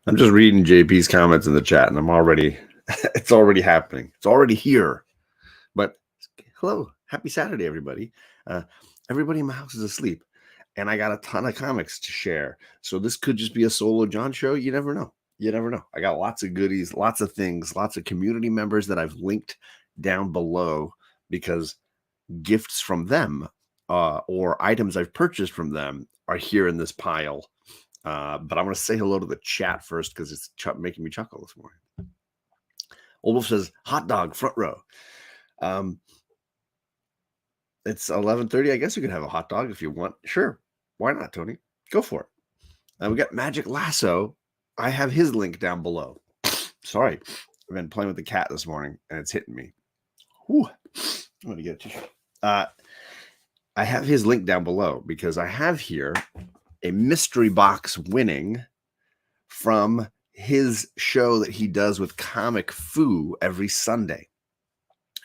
I'm just reading JP's comments in the chat, and it's already happening. It's already here. But hello, happy Saturday, everybody. Uh, everybody in my house is asleep, and I got a ton of comics to share. So this could just be a solo John show. You never know. You never know. I got lots of goodies, lots of things, lots of community members that I've linked down below because gifts from them or items I've purchased from them are here in this pile. But I'm going to say hello to the chat first because it's making me chuckle this morning. Olaf says, hot dog, front row. It's 11:30. I guess you could have a hot dog if you want. Sure. Why not, Tony? Go for it. We got Magic Lasso. I have his link down below. Sorry. I've been playing with the cat this morning, and it's hitting me. Whew. I'm going to get a tissue. I have his link down below because I have here a mystery box winning from his show that he does with Comic Foo every Sunday.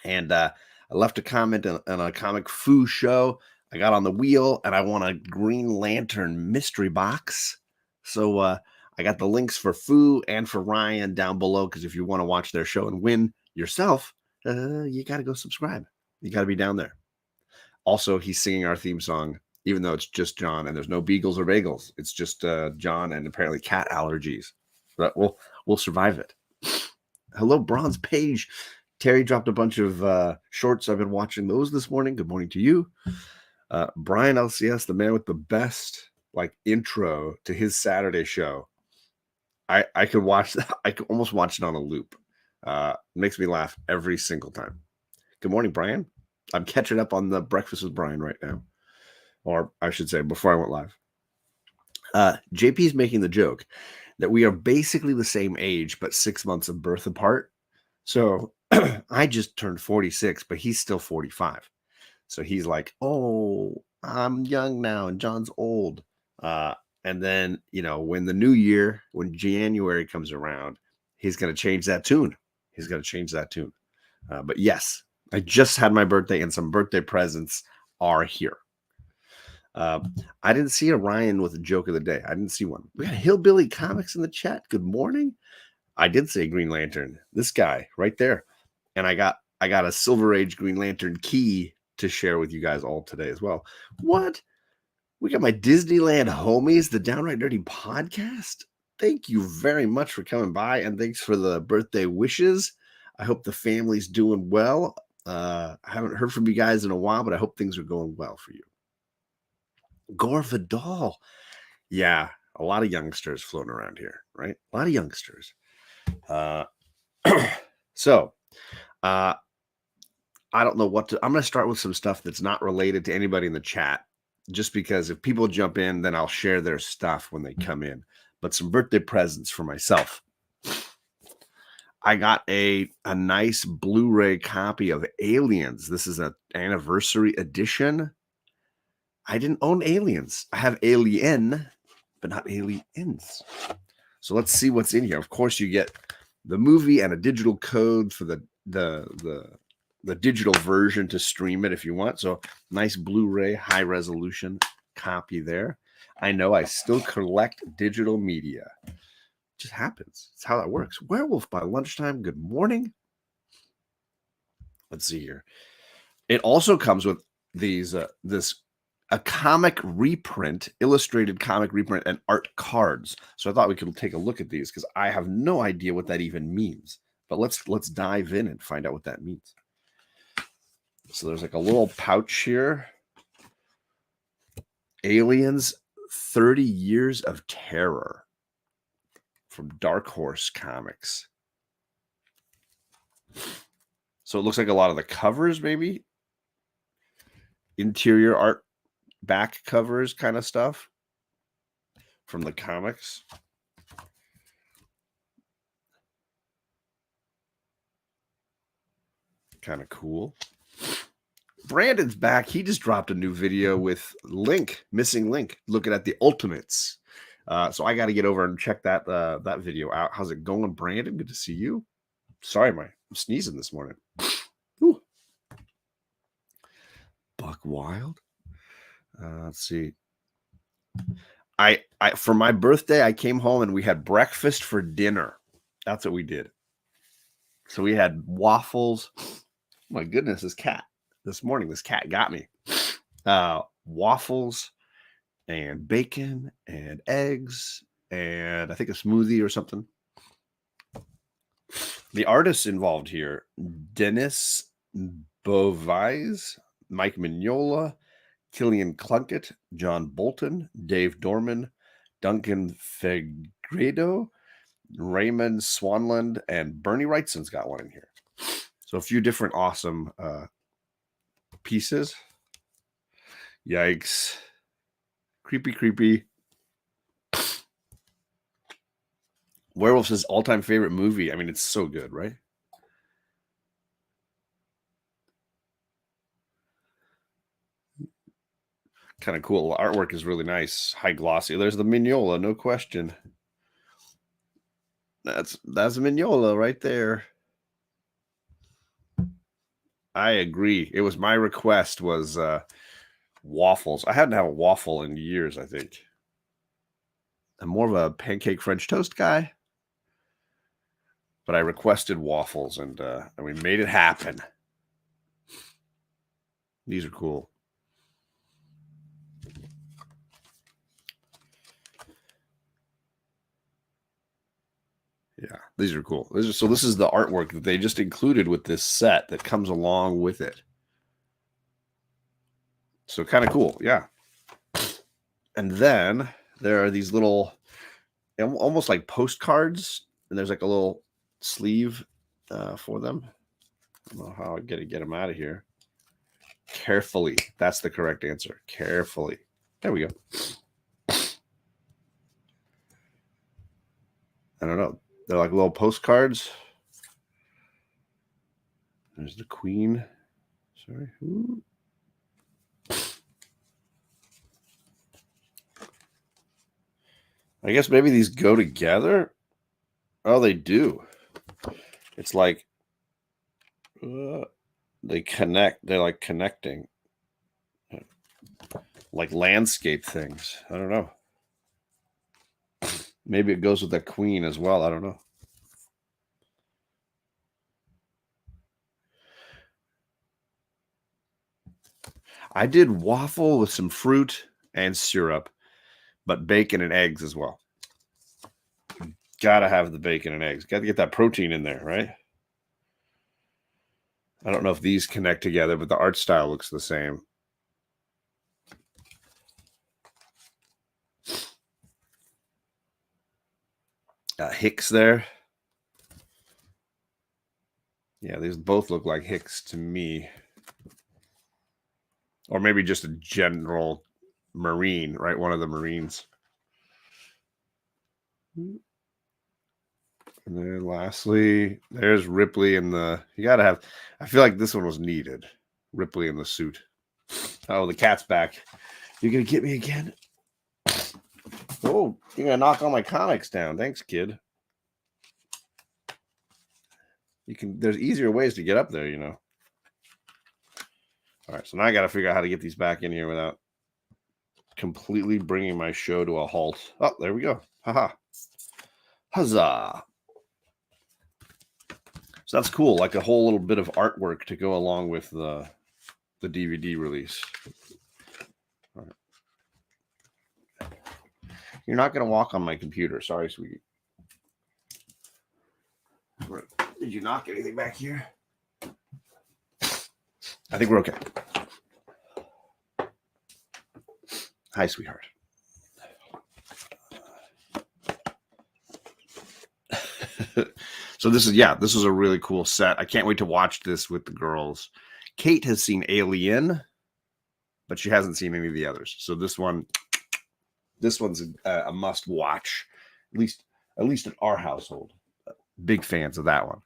And I left a comment on a Comic Foo show. I got on the wheel and I won a Green Lantern mystery box. So I got the links for Foo and for Ryan down below because if you want to watch their show and win yourself, you got to go subscribe. You got to be down there. Also, he's singing our theme song, even though it's just John and there's no beagles or bagels. It's just John and apparently cat allergies. But we'll survive it. Hello, Bronze Page. Terry dropped a bunch of shorts. I've been watching those this morning. Good morning to you. Brian LCS, the man with the best intro to his Saturday show. I could watch that. I could almost watch it on a loop. It makes me laugh every single time. Good morning, Brian. I'm catching up on the Breakfast with Brian right now. Or I should say, before I went live. JP's making the joke that we are basically the same age, but 6 months of birth apart. So I just turned 46, but he's still 45. So he's like, oh, I'm young now and John's old. And then, when the new year, when January comes around, he's going to change that tune. But yes, I just had my birthday and some birthday presents are here. I didn't see a Ryan with a joke of the day. I didn't see one. We got Hillbilly Comics in the chat. Good morning. I did say Green Lantern. This guy right there. And I got a Silver Age Green Lantern key to share with you guys all today as well. What? We got my Disneyland homies, the Downright Nerdy podcast. Thank you very much for coming by, and thanks for the birthday wishes. I hope the family's doing well. I haven't heard from you guys in a while, but I hope things are going well for you. Gore Vidal. Yeah, a lot of youngsters floating around here, right? A lot of youngsters. So, I don't know what to. I'm going to start with some stuff that's not related to anybody in the chat, just because if people jump in, then I'll share their stuff when they come in. But some birthday presents for myself. I got a nice Blu-ray copy of Aliens. This is an anniversary edition. I didn't own Aliens. I have Alien, but not Aliens. So let's see what's in here. Of course, you get the movie and a digital code for the digital version to stream it if you want. So nice Blu-ray, high resolution copy there. I know I still collect digital media. It just happens. It's how that works. Werewolf by Lunchtime. Good morning. Let's see here. It also comes with these a comic reprint, illustrated comic reprint, and art cards. So I thought we could take a look at these because I have no idea what that even means. But let's dive in and find out what that means. So there's a little pouch here. Aliens, 30 Years of Terror from Dark Horse Comics. So it looks like a lot of the covers, maybe. Interior art, back covers kind of stuff from the comics. Kind of cool. Brandon's back. He just dropped a new video with missing Link, looking at the Ultimates. So I got to get over and check that video out. How's it going, Brandon? Good to see you. Sorry, I'm sneezing this morning. Ooh. Buck Wild. Let's see. I for my birthday, I came home and we had breakfast for dinner. That's what we did. So we had waffles. My goodness, this morning, this cat got me. Waffles and bacon and eggs and I think a smoothie or something. The artists involved here: Dennis Bovise, Mike Mignola, Killian Plunkett, John Bolton, Dave Dorman, Duncan Fegredo, Raymond Swanland, and Bernie Wrightson's got one in here. So a few different awesome pieces. Yikes. Creepy, creepy. Werewolf's his all-time favorite movie. I mean, it's so good, right? Kind of cool. The artwork is really nice. High glossy. There's the Mignola, no question. That's Mignola right there. I agree. It was my request was waffles. I hadn't had a waffle in years, I think. I'm more of a pancake French toast guy, but I requested waffles and we made it happen. These are cool. Yeah, these are cool. So this is the artwork that they just included with this set that comes along with it. So kind of cool, yeah. And then there are these little, almost like postcards, and there's like a little sleeve for them. I don't know how I get them out of here. Carefully. That's the correct answer. Carefully. There we go. I don't know. They're like little postcards. There's the Queen. Sorry. Ooh. I guess maybe these go together. Oh, they do. It's like they connect. They're like connecting. Like landscape things. I don't know. Maybe it goes with the Queen as well. I don't know. I did waffle with some fruit and syrup, but bacon and eggs as well. Gotta have the bacon and eggs. Gotta get that protein in there, right? I don't know if these connect together, but the art style looks the same. Hicks there. Yeah, these both look like Hicks to me. Or maybe just a general Marine, right? One of the Marines. And then lastly, there's Ripley in the, you gotta have, I feel like this one was needed. Ripley in the suit. Oh, the cat's back. You're gonna get me again? Oh, you're gonna knock all my comics down. Thanks, kid. There's easier ways to get up there, you know. All right, so now I gotta figure out how to get these back in here without completely bringing my show to a halt. Oh, there we go. Haha. Huzzah. So that's cool, like a whole little bit of artwork to go along with the DVD release. All right. You're not going to walk on my computer. Sorry, sweetie. Did you knock anything back here? I think we're okay. Hi, sweetheart. So this is a really cool set. I can't wait to watch this with the girls. Kate has seen Alien, but she hasn't seen any of the others. So this one's a must watch, at least in our household. Big fans of that one.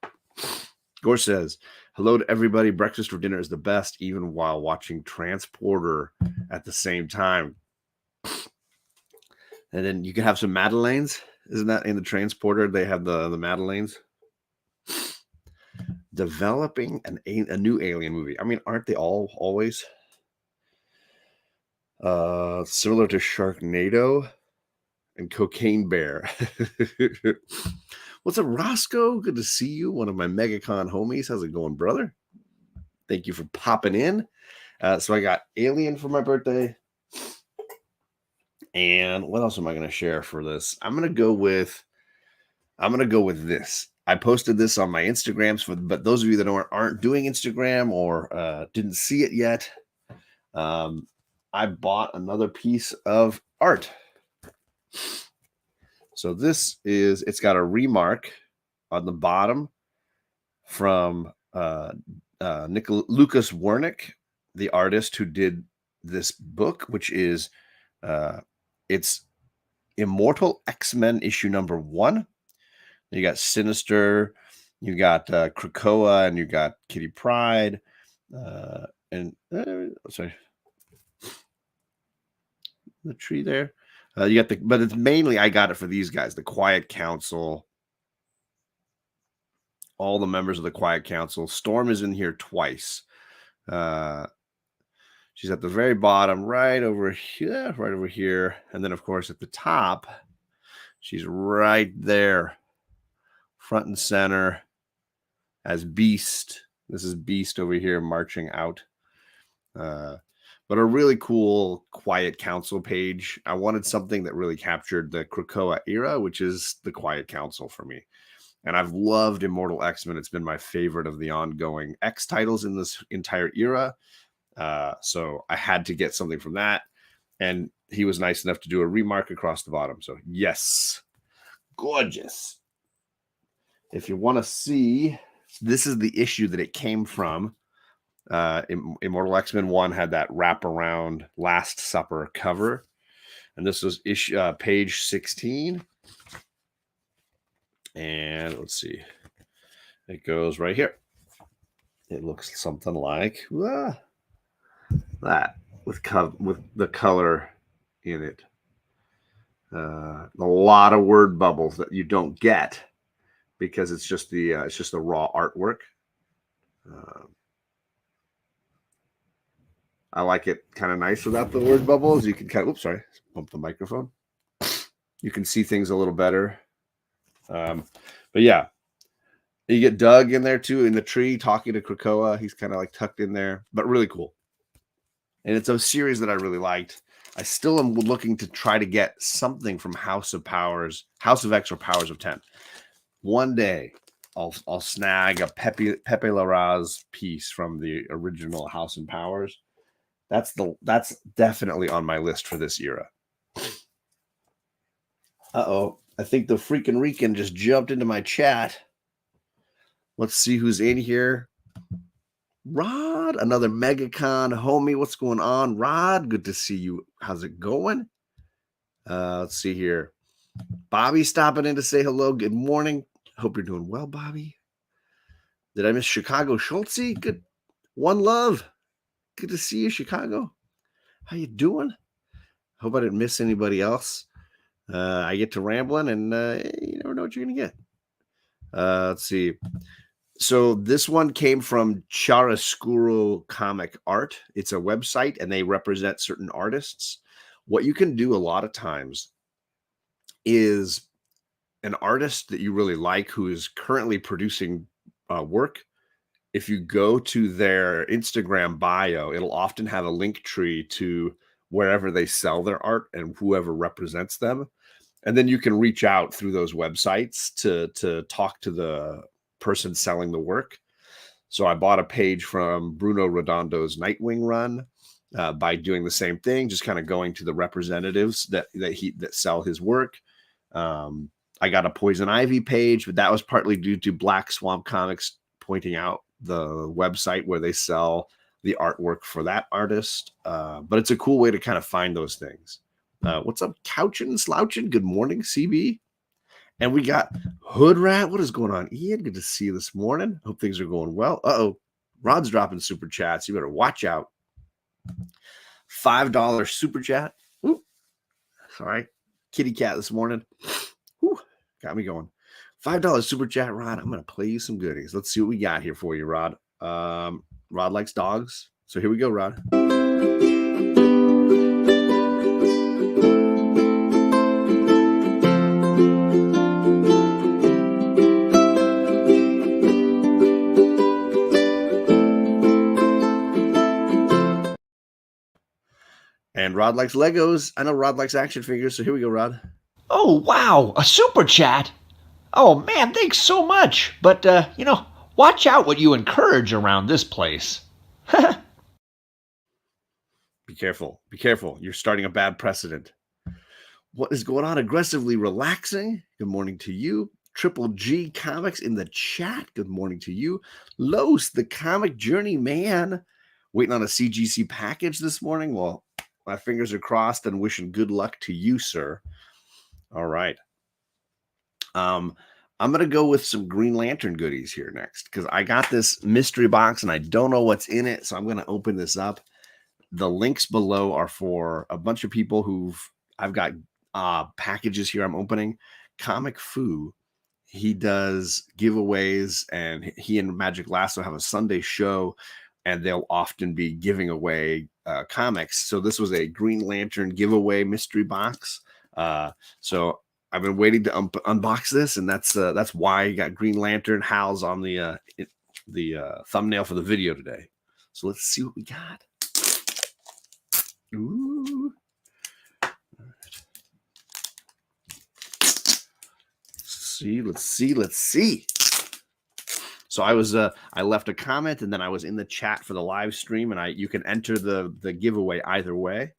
Gore says, hello to everybody. Breakfast for dinner is the best, even while watching Transporter at the same time. And then you can have some Madeleines. Isn't that in the Transporter? They have the Madeleines. Developing a new Alien movie. I mean, aren't they all always? Similar to Sharknado. and Cocaine Bear. What's up, Roscoe? Good to see you. One of my MegaCon homies. How's it going, brother? Thank you for popping in. So I got Alien for my birthday. And what else am I going to share for this? I'm going to go with this. I posted this on my Instagrams but those of you that aren't doing Instagram or didn't see it yet, I bought another piece of art. So it's got a remark on the bottom from Lucas Wernick, the artist who did this book, which is it's Immortal X-Men issue number 1. You got Sinister, you got Krakoa, and you got Kitty Pryde, sorry, the tree there. You got but it's mainly I got it for these guys, the Quiet Council, all the members of the Quiet Council. Storm is in here twice. She's at the very bottom, right over here, and then of course at the top, she's right there, front and center as Beast. This is Beast over here marching out. But a really cool Quiet Council page. I wanted something that really captured the Krakoa era, which is the Quiet Council for me. And I've loved Immortal X-Men. It's been my favorite of the ongoing X titles in this entire era. So I had to get something from that. And he was nice enough to do a remark across the bottom. So yes, gorgeous. If you want to see, this is the issue that it came from. Immortal X-Men 1 had that wraparound Last Supper cover, and this was page 16. And let's see, it goes right here. It looks something like that with the color in it. A lot of word bubbles that you don't get because it's just the raw artwork. I like it kind of nice without the word bubbles. You can kind of, oops, sorry, bump the microphone. You can see things a little better. But yeah, you get Doug in there too in the tree talking to Krakoa. He's kind of like tucked in there, but really cool. And it's a series that I really liked. I still am looking to try to get something from House of X or Powers of 10. One day I'll snag a Pepe Larraz piece from the original House and Powers. That's definitely on my list for this era. Uh-oh. I think the freaking Rican just jumped into my chat. Let's see who's in here. Rod, another MegaCon homie. What's going on, Rod? Good to see you. How's it going? Let's see here. Bobby stopping in to say hello. Good morning. Hope you're doing well, Bobby. Did I miss Chicago Schultze? Good. One love. Good to see you, Chicago. How you doing? Hope I didn't miss anybody else. I get to rambling, and you never know what you're going to get. Let's see. So this one came from Chiaroscuro Comic Art. It's a website, and they represent certain artists. What you can do a lot of times is an artist that you really like who is currently producing work. If you go to their Instagram bio, it'll often have a link tree to wherever they sell their art and whoever represents them. And then you can reach out through those websites to talk to the person selling the work. So I bought a page from Bruno Redondo's Nightwing run by doing the same thing, just kind of going to the representatives that sell his work. I got a Poison Ivy page, but that was partly due to Black Swamp Comics pointing out the website where they sell the artwork for that artist. But it's a cool way to kind of find those things. What's up, Couchin' Slouchin'? Good morning, CB. And we got Hood Rat. What is going on, Ian? Good to see you this morning. Hope things are going well. Uh-oh. Rod's dropping super chats. You better watch out. $5 super chat. Ooh. Sorry. Kitty cat this morning. Ooh. Got me going. $5 super chat, Rod. I'm going to play you some goodies. Let's see what we got here for you, Rod. Rod likes dogs. So here we go, Rod. So here we go, Rod. And Rod likes Legos. I know Rod likes action figures, so here we go, Rod. Oh, wow, a super chat? Oh, man, thanks so much. But, watch out what you encourage around this place. Be careful. Be careful. You're starting a bad precedent. What is going on? Aggressively relaxing. Good morning to you. Triple G Comics in the chat. Good morning to you. Los, the comic journey man. Waiting on a CGC package this morning. Well, my fingers are crossed and wishing good luck to you, sir. All right. I'm going to go with some Green Lantern goodies here next because I got this mystery box and I don't know what's in it. So I'm going to open this up. The links below are for a bunch of people I've got packages here I'm opening. Comic Fu, he does giveaways, and he and Magic Lasso have a Sunday show, and they'll often be giving away comics. So this was a Green Lantern giveaway mystery box. So I've been waiting to unbox this, and that's why you got Green Lantern Hal's on the thumbnail for the video today. So let's see what we got. Ooh. Let's see. So I left a comment, and then I was in the chat for the live stream, and you can enter the giveaway either way.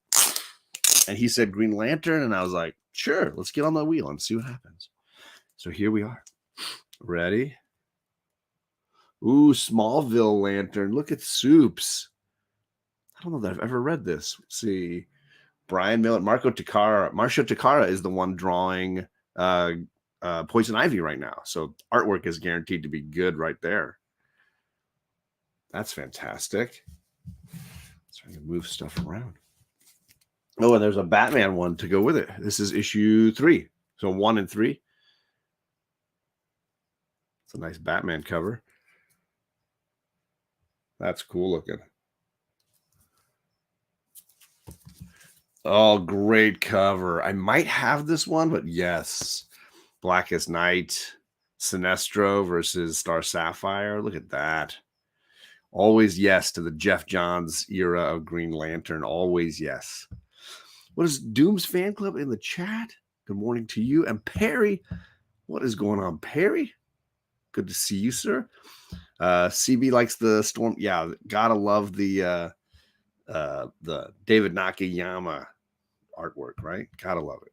And he said Green Lantern, and I was like, sure, let's get on the wheel and see what happens. So here we are. Ready? Ooh, Smallville Lantern. Look at Soups. I don't know that I've ever read this. Let's see. Brian Millett, Marcio Takara is the one drawing Poison Ivy right now. So artwork is guaranteed to be good right there. That's fantastic. So I can move stuff around. Oh, and there's a Batman one to go with it. This is issue 3. So 1 and 3. It's a nice Batman cover. That's cool looking. Oh, great cover. I might have this one, but yes. Blackest Night, Sinestro versus Star Sapphire. Look at that. Always yes to the Jeff Johns era of Green Lantern. Always yes. What is Doom's fan club in the chat? Good morning to you. And Perry, what is going on, Perry? Good to see you, sir. CB likes the Storm. Yeah, gotta love the David Nakayama artwork, right? Gotta love it.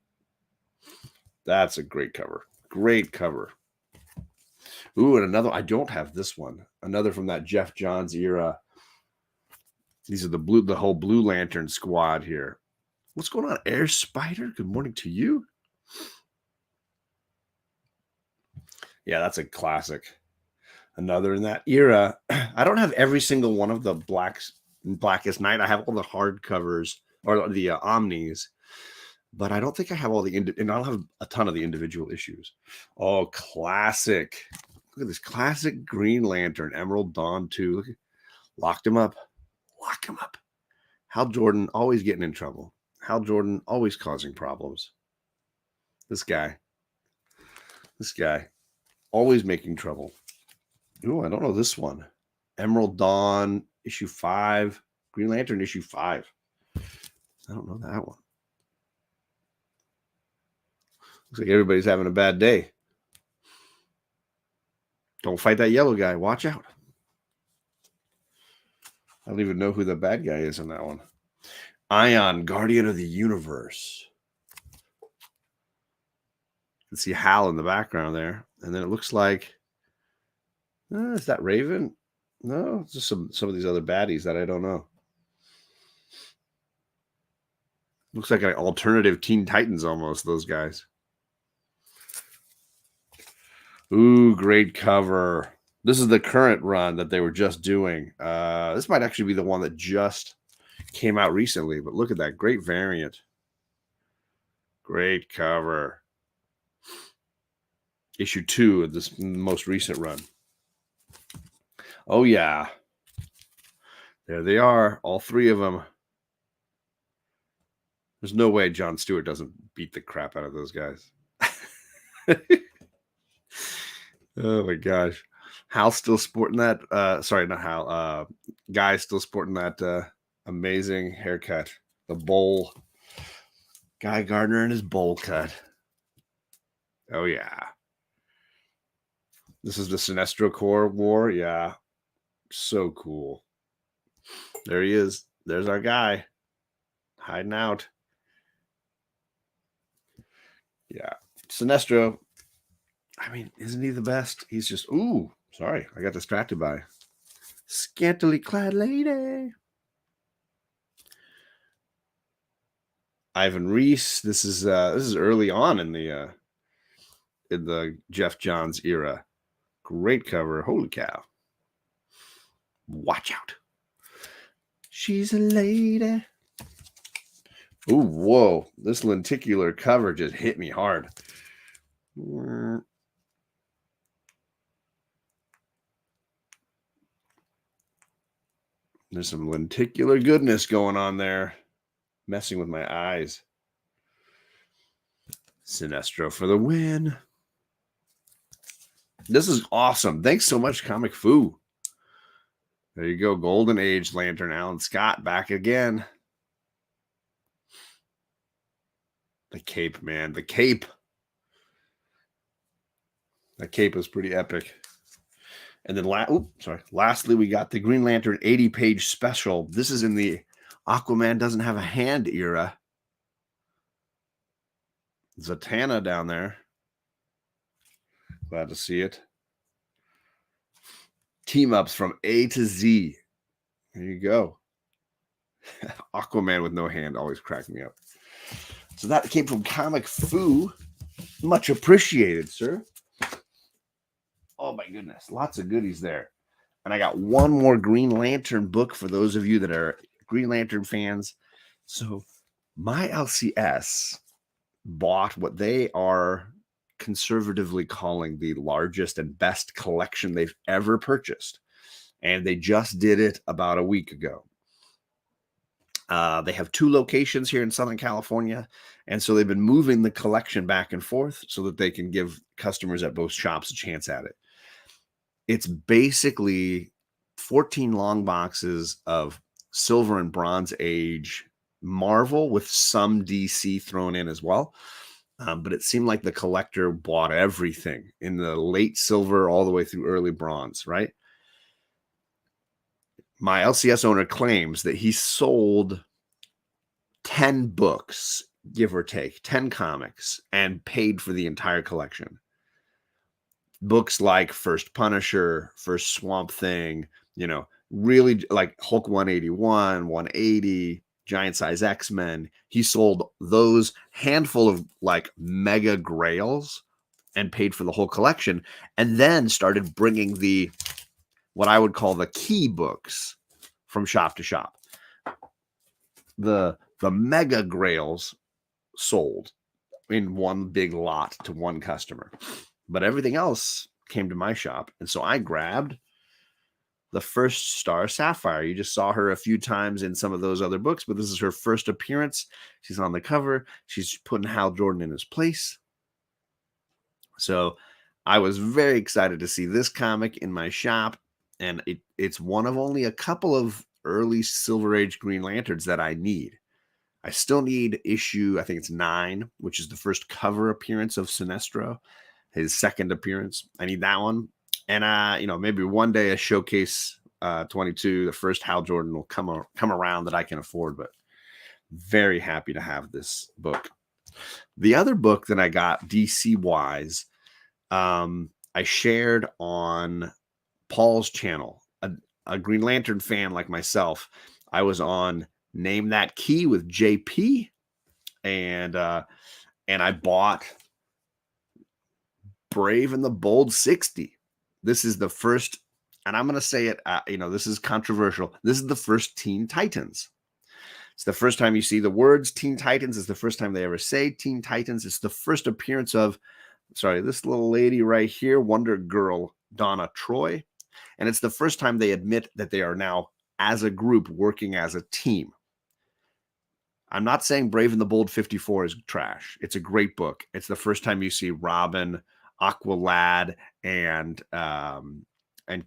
That's a great cover. Great cover. Ooh, and another. I don't have this one. Another from that Jeff Johns era. These are the whole Blue Lantern squad here. What's going on, Air Spider? Good morning to you. Yeah, that's a classic. Another in that era. I don't have every single one of the Blackest Night. I have all the hardcovers or the omnis, but I don't think I have all and I don't have a ton of the individual issues. Oh, classic. Look at this classic Green Lantern, Emerald Dawn 2. Look, locked him up. Lock him up. Hal Jordan always getting in trouble. Hal Jordan always causing problems. This guy always making trouble. Ooh, I don't know this one. Emerald Dawn, issue 5. Green Lantern, issue 5. I don't know that one. Looks like everybody's having a bad day. Don't fight that yellow guy. Watch out. I don't even know who the bad guy is in that one. Ion, Guardian of the Universe. You can see Hal in the background there. And then it looks like, is that Raven? No, it's just some of these other baddies that I don't know. Looks like an alternative Teen Titans almost, those guys. Ooh, great cover. This is the current run that they were just doing. This might actually be the one that just came out recently, but look at that. Great variant. Great cover. Issue 2 of this most recent run. Oh, yeah. There they are. All 3 of them. There's no way Jon Stewart doesn't beat the crap out of those guys. Oh, my gosh. Hal's still sporting that. Sorry, not Hal. Guy's still sporting that amazing haircut. The bowl. Guy Gardner and his bowl cut. Oh, yeah. This is the Sinestro Corps War. Yeah. So cool. There he is. There's our guy. Hiding out. Yeah. Sinestro. I mean, isn't he the best? He's just, ooh, sorry. I got distracted by scantily clad lady. Ivan Reese. This is early on in the Jeff Johns era. Great cover. Holy cow. Watch out. She's a lady. Ooh, whoa. This lenticular cover just hit me hard. There's some lenticular goodness going on there. Messing with my eyes. Sinestro for the win. This is awesome. Thanks so much, Comic Foo. There you go. Golden Age Lantern. Alan Scott back again. The cape, man. The cape. That cape was pretty epic. And then, lastly, we got the Green Lantern 80-page special. This is in the Aquaman doesn't have a hand era. Zatanna down there. Glad to see it. Team ups from A to Z. There you go. Aquaman with no hand always cracked me up. So that came from Comic Foo. Much appreciated, sir. Oh my goodness. Lots of goodies there. And I got one more Green Lantern book for those of you that are Green Lantern fans. So my LCS bought what they are conservatively calling the largest and best collection they've ever purchased. And they just did it about a week ago. They have 2 locations here in Southern California. And so they've been moving the collection back and forth so that they can give customers at both shops a chance at it. It's basically 14 long boxes of Silver and Bronze Age Marvel with some DC thrown in as well. But it seemed like the collector bought everything in the late Silver all the way through early Bronze, right? My LCS owner claims that he sold 10 books, give or take, 10 comics, and paid for the entire collection. Books like First Punisher, First Swamp Thing, really like Hulk 181, 180, Giant Size X-Men. He sold those handful of like mega grails and paid for the whole collection, and then started bringing what I would call the key books from shop to shop. The mega grails sold in one big lot to one customer, but everything else came to my shop. And so I grabbed the First Star Sapphire. You just saw her a few times in some of those other books, but this is her first appearance. She's on the cover. She's putting Hal Jordan in his place. So I was very excited to see this comic in my shop. And it's one of only a couple of early Silver Age Green Lanterns that I need. I still need issue, I think it's 9, which is the first cover appearance of Sinestro, his second appearance. I need that one. And, maybe one day a Showcase 22, the first Hal Jordan will come around that I can afford. But very happy to have this book. The other book that I got DC-wise, I shared on Paul's channel. A Green Lantern fan like myself, I was on Name That Key with JP, and I bought Brave and the Bold 60. This is the first, and I'm going to say it, this is controversial. This is the first Teen Titans. It's the first time you see the words Teen Titans. It's the first time they ever say Teen Titans. It's the first appearance of, this little lady right here, Wonder Girl Donna Troy. And it's the first time they admit that they are now, as a group, working as a team. I'm not saying Brave and the Bold 54 is trash. It's a great book. It's the first time you see Robin, Aqualad, and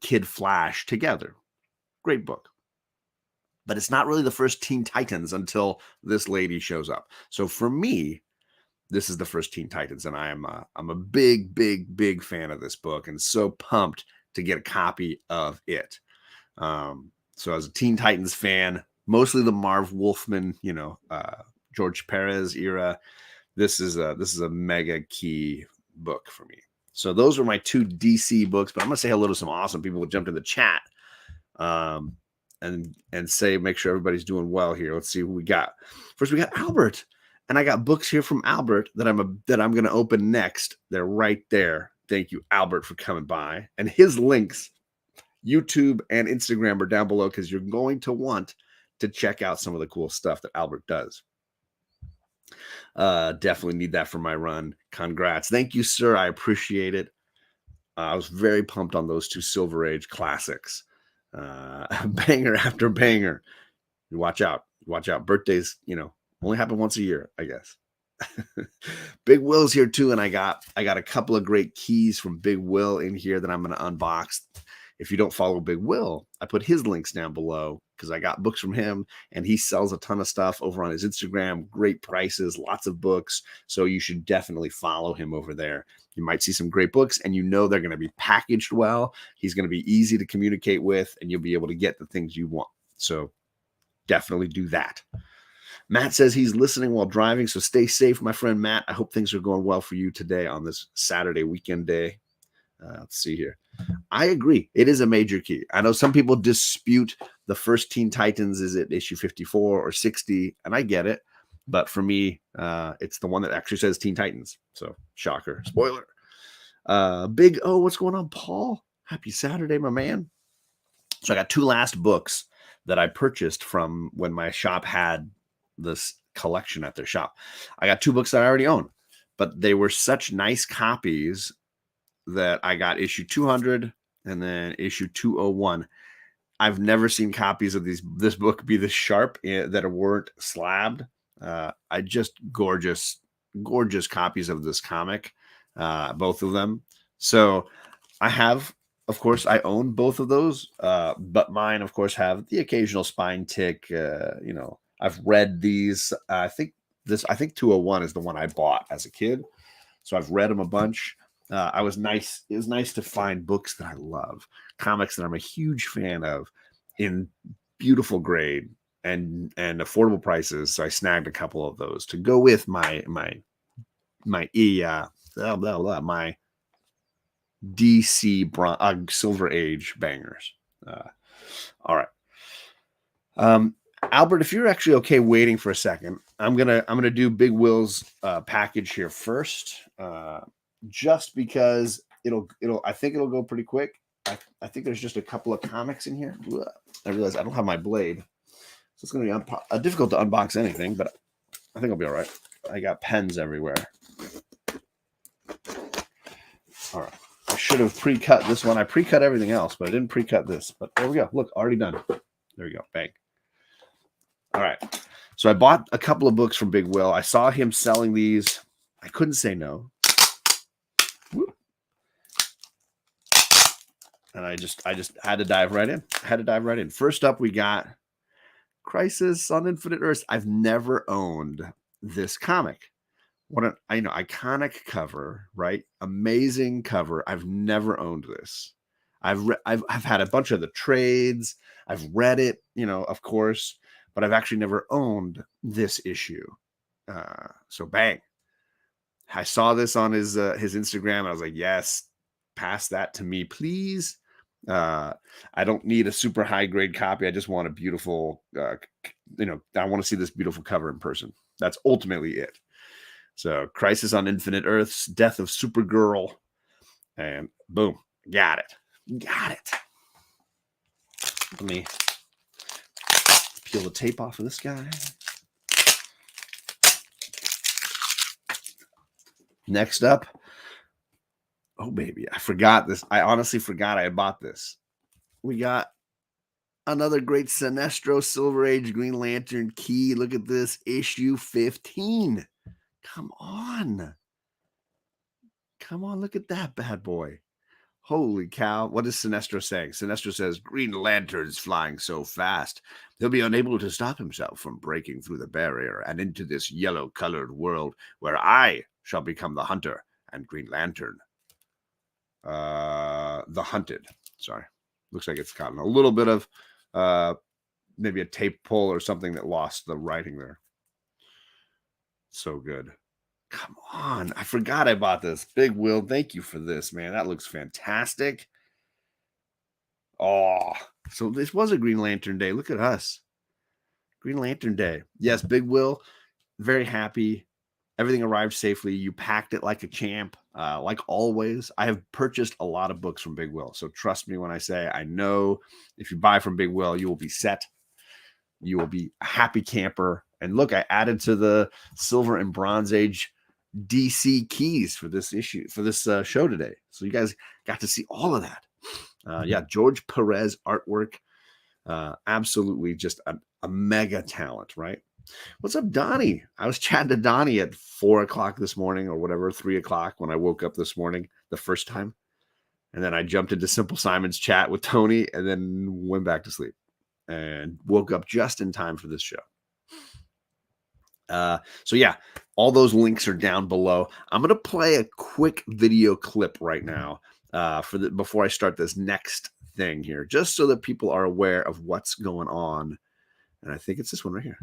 Kid Flash together. Great book. but it's not really the first Teen Titans until this lady shows up. So for me, this is the first Teen Titans, and I'm a big fan of this book, and so pumped to get a copy of it. So as a Teen Titans fan, mostly the Marv Wolfman, George Perez era, this is a mega key book for me. So those are my two DC books, but I'm gonna say hello to some awesome people who jumped in the chat, and say make sure everybody's doing well here. Let's see who we got. First, we got Albert, and I got books here from Albert that I'm gonna open next. They're right there. Thank you, Albert, for coming by. And his links, YouTube and Instagram, are down below because you're going to want to check out some of the cool stuff that Albert does. Definitely need that for my run. Congrats. Thank you, sir. I appreciate it. I was very pumped on those two Silver Age classics. Banger after banger. You watch out. Watch out. Birthdays, only happen once a year, I guess. Big Will's here too, and I got a couple of great keys from Big Will in here that I'm going to unbox. If you don't follow Big Will, I put his links down below because I got books from him, and he sells a ton of stuff over on his Instagram. Great prices, lots of books. So you should definitely follow him over there. You might see some great books, and they're going to be packaged well. He's going to be easy to communicate with, and you'll be able to get the things you want. So definitely do that. Matt says he's listening while driving, so stay safe, my friend Matt. I hope things are going well for you today on this Saturday weekend day. Let's see here. I agree. It is a major key. I know some people dispute the first Teen Titans. Is it issue 54 or 60? And I get it. But for me, it's the one that actually says Teen Titans. So, shocker. Spoiler. Big O, what's going on, Paul? Happy Saturday, my man. So I got two last books that I purchased from when my shop had this collection at their shop. I got two books that I already own, but they were such nice copies that I got issue 200 and then issue 201. I've never seen copies of this book be this sharp that weren't slabbed. I just gorgeous copies of this comic, both of them. So I have, of course, I own both of those, but mine, of course, have the occasional spine tick. I've read these. I think 201 is the one I bought as a kid, so I've read them a bunch. It was nice to find books that I love, comics that I'm a huge fan of, in beautiful grade and affordable prices. So I snagged a couple of those to go with my DC Silver Age bangers. All right. Albert, if you're actually okay waiting for a second, I'm gonna do Big Will's package here first, just because I think it'll go pretty quick. I think there's just a couple of comics in here. I realize I don't have my blade, so it's gonna be difficult to unbox anything, but I think I'll be all right. I got pens everywhere. All right. I should have pre-cut this one. I pre-cut everything else, but I didn't pre-cut this. But there we go. Look, already done. There we go. Bang. All right. So I bought a couple of books from Big Will. I saw him selling these. I couldn't say no. Whoop. And I just had to dive right in. First up, we got Crisis on Infinite Earths. I've never owned this comic. What an iconic cover, right? Amazing cover. I've never owned this. I've had a bunch of the trades. I've read it, of course, but I've actually never owned this issue. So bang. I saw this on his Instagram, and I was like, yes, pass that to me, please. I don't need a super high grade copy. I just want a beautiful, I want to see this beautiful cover in person. That's ultimately it. So Crisis on Infinite Earths, Death of Supergirl, and boom, got it. Let me peel the tape off of this guy. Next up, oh baby, I forgot this. I honestly forgot I had bought this. We got another great Sinestro Silver Age Green Lantern key. Look at this, issue 15. Come on, look at that bad boy. Holy cow. What is Sinestro saying? Sinestro says, Green Lantern's flying so fast, he'll be unable to stop himself from breaking through the barrier and into this yellow-colored world where I shall become the hunter and Green Lantern. The hunted. Sorry. Looks like it's gotten a little bit of maybe a tape pull or something that lost the writing there. So good. Come on. I forgot I bought this. Big Will, thank you for this, man. That looks fantastic. Oh, so this was a Green Lantern Day. Look at us. Green Lantern Day. Yes, Big Will, very happy. Everything arrived safely. You packed it like a champ, like always. I have purchased a lot of books from Big Will. So trust me when I say I know if you buy from Big Will, you will be set. You will be a happy camper. And look, I added to the Silver and Bronze Age DC keys for this issue, for this show today. So you guys got to see all of that. Yeah, George Perez artwork. Absolutely just a mega talent, right? What's up, Donnie? I was chatting to Donnie at 4 o'clock this morning or whatever, 3 o'clock when I woke up this morning the first time. And then I jumped into Simple Simon's chat with Tony and then went back to sleep and woke up just in time for this show. So yeah, all those links are down below. I'm going to play a quick video clip right now before I start this next thing here, just so that people are aware of what's going on. And I think it's this one right here.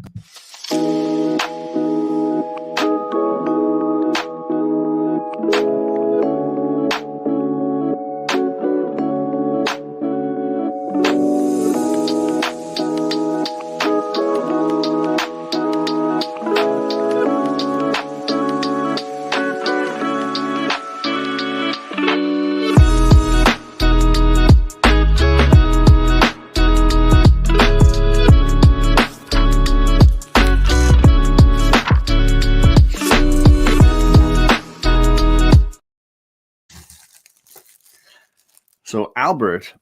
So Albert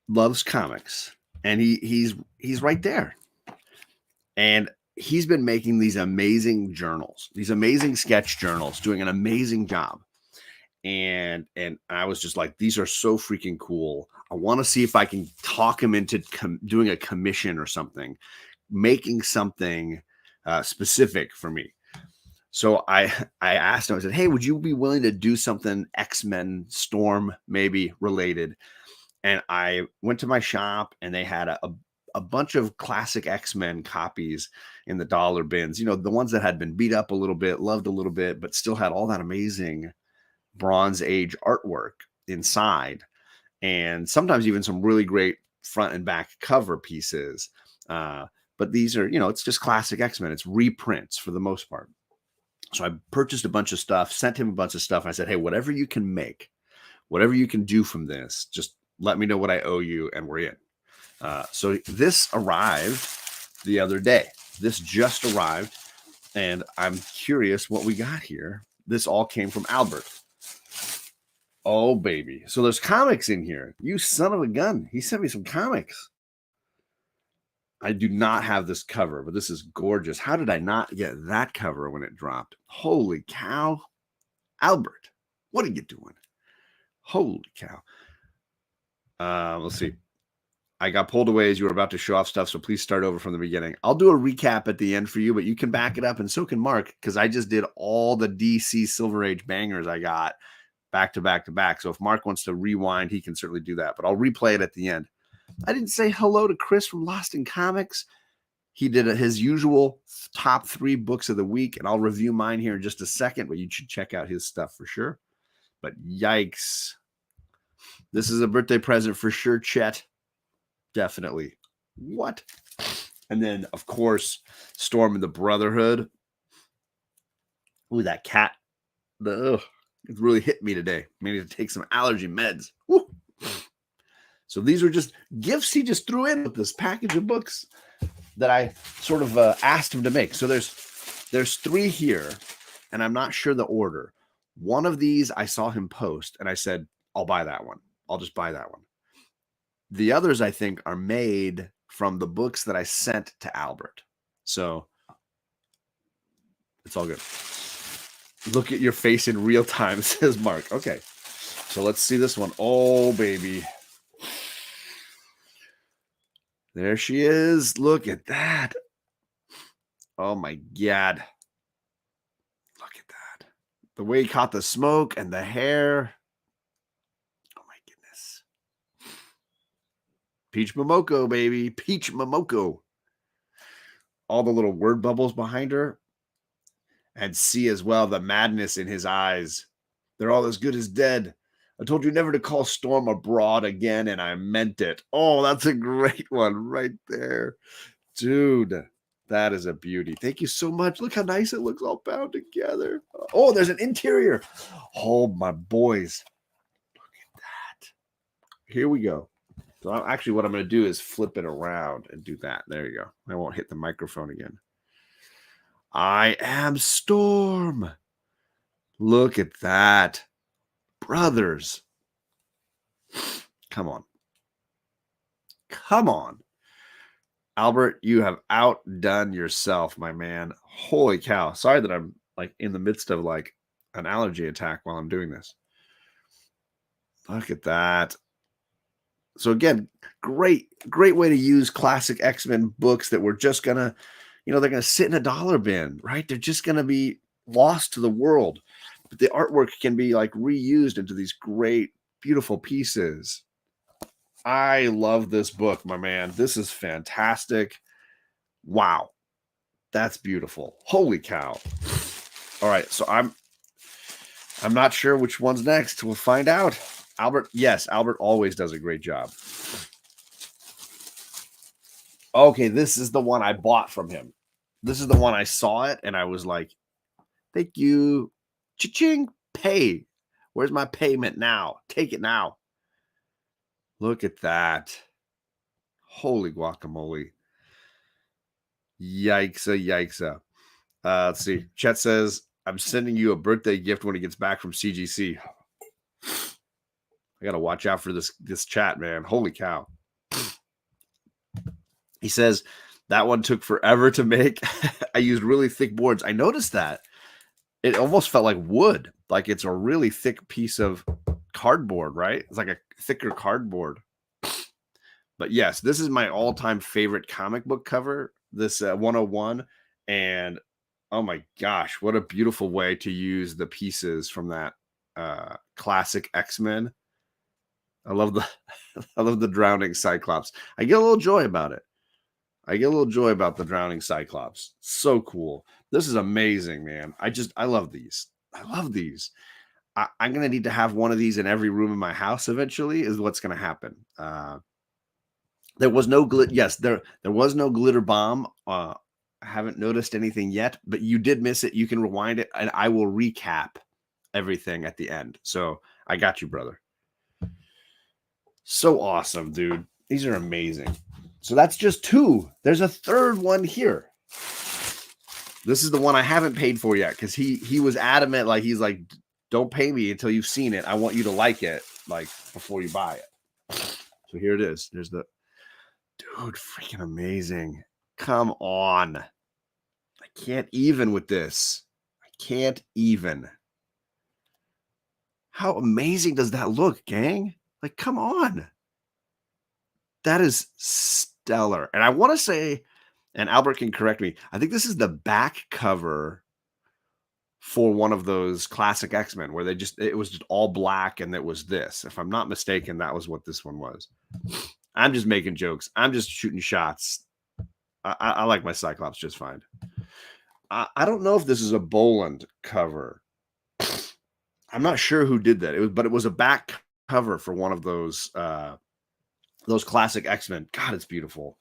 loves comics, and he's right there. And he's been making these amazing journals, these amazing sketch journals, doing an amazing job. And I was just like, these are so freaking cool. I want to see if I can talk him into doing a commission or something, making something specific for me. So I asked him, I said, hey, would you be willing to do something X-Men Storm maybe related? And I went to my shop and they had a bunch of classic X-Men copies in the dollar bins, you know, the ones that had been beat up a little bit, loved a little bit, but still had all that amazing Bronze Age artwork inside. And sometimes even some really great front and back cover pieces. But these are, you know, it's just classic X-Men. It's reprints for the most part. So I purchased a bunch of stuff, sent him a bunch of stuff. And I said, hey, whatever you can make, whatever you can do from this, just let me know what I owe you and we're in. So this arrived the other day. This just arrived and I'm curious what we got here. This all came from Albert. Oh, baby. So there's comics in here. You son of a gun. He sent me some comics. I do not have this cover, but this is gorgeous. How did I not get that cover when it dropped? Holy cow. Albert, what are you doing? Holy cow. Let's see. I got pulled away as you were about to show off stuff, so please start over from the beginning. I'll do a recap at the end for you, but you can back it up, and so can Mark, because I just did all the DC Silver Age bangers I got back to back to back. So if Mark wants to rewind, he can certainly do that, but I'll replay it at the end. I didn't say hello to Chris from Lost in Comics. He did his usual top 3 books of the week, and I'll review mine here in just a second, but you should check out his stuff for sure. But yikes. This is a birthday present for sure, Chet. Definitely. What? And then, of course, Storm and the Brotherhood. Ooh, that cat. It really hit me today. I need to take some allergy meds. Woo. So these are just gifts he just threw in with this package of books that I sort of asked him to make. So there's 3 here, and I'm not sure the order. One of these I saw him post, and I said, I'll buy that one. I'll just buy that one. The others, I think, are made from the books that I sent to Albert. So it's all good. Look at your face in real time, says Mark. Okay. So let's see this one. Oh, baby. There she is. Look at that. Oh, my God. Look at that. The way he caught the smoke and the hair. Oh, my goodness. Peach Momoko, baby. Peach Momoko. All the little word bubbles behind her. And see as well the madness in his eyes. They're all as good as dead. I told you never to call Storm abroad again, and I meant it. Oh, that's a great one right there. Dude, that is a beauty. Thank you so much. Look how nice it looks all bound together. Oh, there's an interior. Oh, my boys. Look at that. Here we go. So actually what I'm going to do is flip it around and do that. There you go. I won't hit the microphone again. I am Storm. Look at that. Brothers. Come on. Come on. Albert, you have outdone yourself, my man. Holy cow. Sorry that I'm like in the midst of like an allergy attack while I'm doing this. Look at that. So again, great way to use classic X-Men books that we're just gonna, they're gonna sit in a dollar bin, right? They're just gonna be lost to the world. But the artwork can be like reused into these great, beautiful pieces. I love this book, my man. This is fantastic. Wow. That's beautiful. Holy cow. All right, so I'm not sure which one's next. We'll find out. Albert, yes, Albert always does a great job. Okay, this is the one I bought from him. This is the one I saw it and I was like, thank you. Cha-ching, pay. Where's my payment now? Take it now. Look at that. Holy guacamole. Yikes. Let's see. Chet says, I'm sending you a birthday gift when he gets back from CGC. I got to watch out for this chat, man. Holy cow. He says, that one took forever to make. I used really thick boards. I noticed that. It almost felt like wood. Like it's a really thick piece of cardboard, right? It's like a thicker cardboard. But yes, this is my all-time favorite comic book cover, this 101. And oh my gosh, what a beautiful way to use the pieces from that classic X-Men. I love the drowning Cyclops. I get a little joy about it. I get a little joy about the drowning Cyclops. So cool. This is amazing, man. I love these. I love these. I'm going to need to have one of these in every room in my house eventually is what's going to happen. There was no glitter. Yes, there was no glitter bomb. I haven't noticed anything yet, but you did miss it. You can rewind it and I will recap everything at the end. So I got you, brother. So awesome, dude. These are amazing. So that's just two. There's a third one here. This is the one I haven't paid for yet because he was adamant. Like he's like, don't pay me until you've seen it. I want you to like it, like before you buy it. So here it is. There's the dude, freaking amazing. Come on. I can't even with this. I can't even. How amazing does that look, gang? Like, come on. That is stellar. And I want to say, and Albert can correct me, I think this is the back cover for one of those classic X-Men where it was just all black and it was this. If I'm not mistaken, that was what this one was. I'm just making jokes. I'm just shooting shots. I like my Cyclops just fine. I don't know if this is a Boland cover. I'm not sure who did that. But it was a back cover for one of those classic X-Men. God, it's beautiful.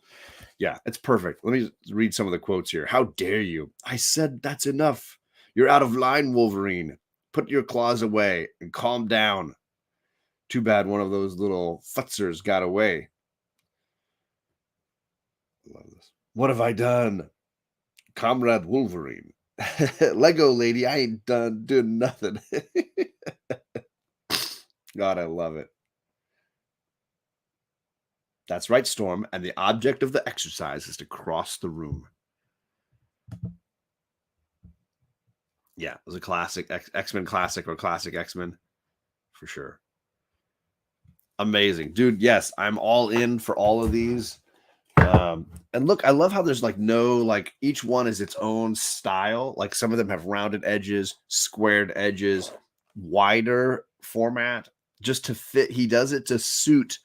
Yeah, it's perfect. Let me read some of the quotes here. How dare you? I said that's enough. You're out of line, Wolverine. Put your claws away and calm down. Too bad one of those little futzers got away. I love this. What have I done? Comrade Wolverine. Lego lady, I ain't doing nothing. God, I love it. That's right, Storm. And the object of the exercise is to cross the room. Yeah, it was a classic X-Men classic or classic X-Men for sure. Amazing, dude. Yes, I'm all in for all of these. And look, I love how there's like no, like each one is its own style. Like some of them have rounded edges, squared edges, wider format, just to fit. He does it to suit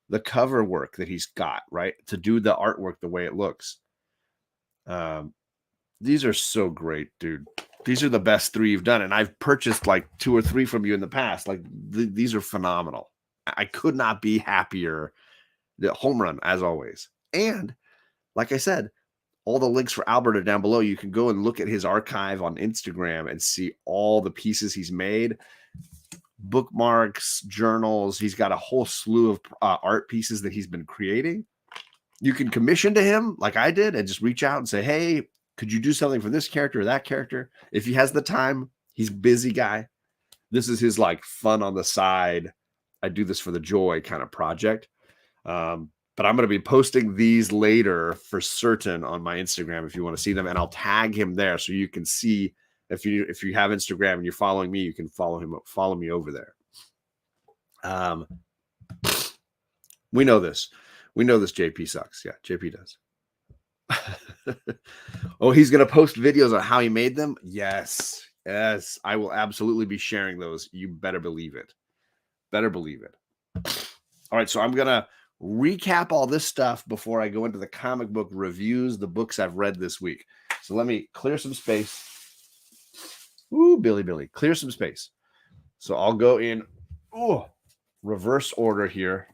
the cover work that he's got, right? To do the artwork the way it looks. Um, these are so great, dude. These are the best 3 you've done, and I've purchased like 2 or 3 from you in the past. Like these are phenomenal. I could not be happier. The home run as always. And like I said, all the links for Albert are down below. You can go and look at his archive on Instagram and see all the pieces he's made, bookmarks, journals. He's got a whole slew of art pieces that he's been creating. You can commission to him like I did and just reach out and say, hey, could you do something for this character or that character? If he has the time, he's a busy guy. This is his like fun on the side. I do this for the joy kind of project. But I'm going to be posting these later for certain on my Instagram if you want to see them, and I'll tag him there so you can see if you have Instagram and you're following me, you can follow me over there. We know this. We know this JP sucks. Yeah, JP does. Oh, he's going to post videos on how he made them? Yes. Yes, I will absolutely be sharing those. You better believe it. Better believe it. All right, so I'm going to recap all this stuff before I go into the comic book reviews, the books I've read this week. So let me clear some space. Ooh, Billy, clear some space. So I'll go in reverse order here,